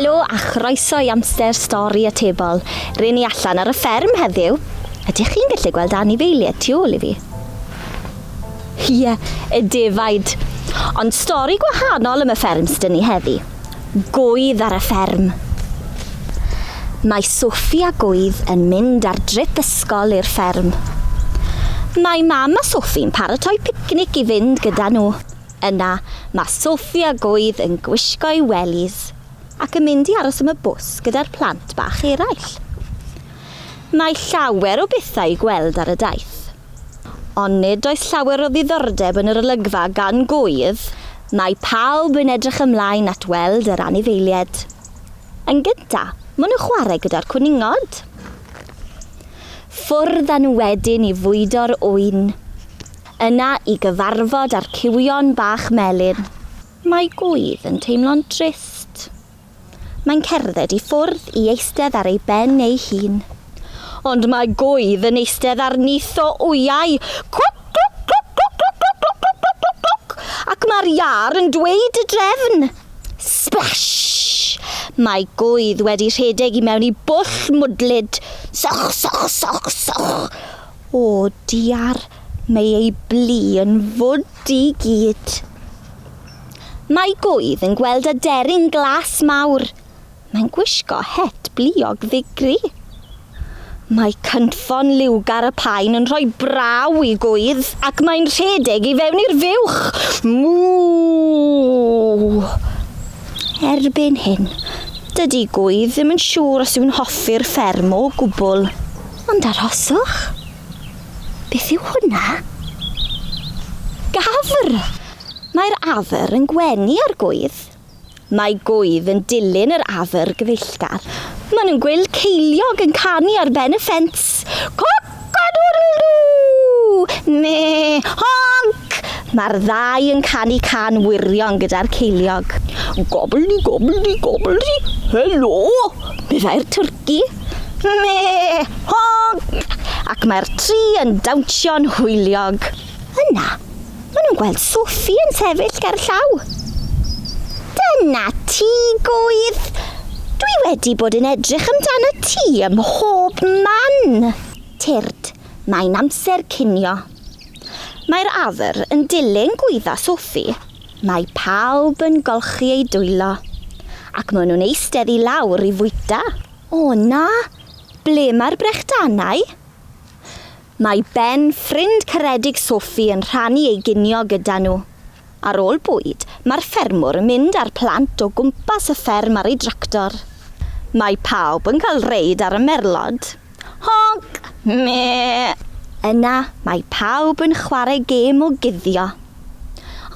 Helo a chroeso I Amser Stori Atebol. Rydyn ni allan ar y fferm heddiw. Ydych chi'n gallu gweld anifeiliaid tu ôl I fi? Ie, y defaid. Ond stori gwahanol am y fferm sydd ni heddi. Gŵydd ar y fferm. Mae Sophie a Gŵydd yn mynd ar drip ysgol i'r fferm. Mae mam a Sophie'n paratoi picnic I fynd gyda nhw. Yna, mae Sophie a Gŵydd yn gwisgo'u wellies ac yn mynd I aros am y bws gyda'r plant bach eraill. Mae llawer o bethau I gweld ar y daith. Ond nid oes llawer o ddiddordeb yn yr olygfa gan Gŵydd, mae pawb yn edrych ymlaen at weld yr anifeiliaid. Yn gynta, maen nhw'n chwarae gyda'r cwningod. Ffwrdd â nhw wedyn I fwydo'r ŵyn. Yna I gyfarfod â'r cywion bach melyn. Mae Gŵydd yn teimlo'n trist. Mae'n cerdded I ffwrdd I eistedd ar ei ben ei hun. Ond mae Gŵydd yn eistedd ar nyth o wyau. Ac mae'r iar yn dweud y drefn. Splash! Mae Gŵydd wedi rhedeg I mewn I bwll mwdlyd. Soch, soch, soch, soch. O, diar, mae ei blu yn fwd I gyd. Mae Gŵydd yn gweld aderyn glas mawr. Mae'n gwisgo het bliog ddigri. Mae cynffon liwgar y paen yn rhoi braw I Gŵydd ac mae'n rhedeg I fewn i'r fuwch. Mww! Erbyn hyn, dydy Gŵydd ddim yn siŵr os yw'n hoffi'r fferm o gwbl. Ond arhoswch? Beth yw hwnna? Gafr! Mae'r afr yn gwenu ar Gŵydd. Mae Gŵydd yn dilyn yr afr gyfeillgar. Maen nhw'n gweld ceiliog yn canu ar ben y ffens. Coc-a-doodle-doo! Me, honc! Mae'r ddau yn canu can wirion gyda'r ceiliog. Gobli, gobli, gobli. Helo! Byddai'r twrci. Me, honc! Ac mae'r tri yn dawnsio'n hwyliog. Yna, maen nhw'n gweld Sophie yn sefyll ger llaw. Dyna ti, Gŵydd. Dwi wedi bod yn edrych amdano ti ym mhob man. Tyrd, mae'n amser cinio. Mae'r afr yn dilyn Gŵydd a Sophie. Mae pawb yn golchi ei dwylo. Ac maen nhw'n eistedd I lawr I fwyta. O na, ble mae'r brechdanau? Mae ben ffrind caredig Sophie yn rhannu ei ginio gyda nhw. Ar ôl bwyd, mae'r ffermwr yn mynd â'r plant o gwmpas y fferm ar ei dractor. Mae pawb yn cael reid ar y merlod. Honc! Me! Yna, mae pawb yn chwarae gêm o guddio.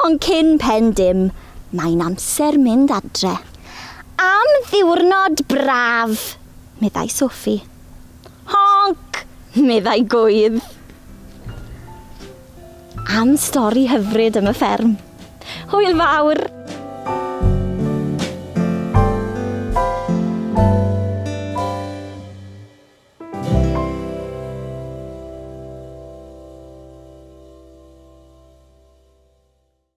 Ond cyn pen dim, mae'n amser mynd adre. Am ddiwrnod braf, meddai Sophie. Honc! Meddai Gŵydd. Am stori hyfryd am y fferm. Hwyl fawr!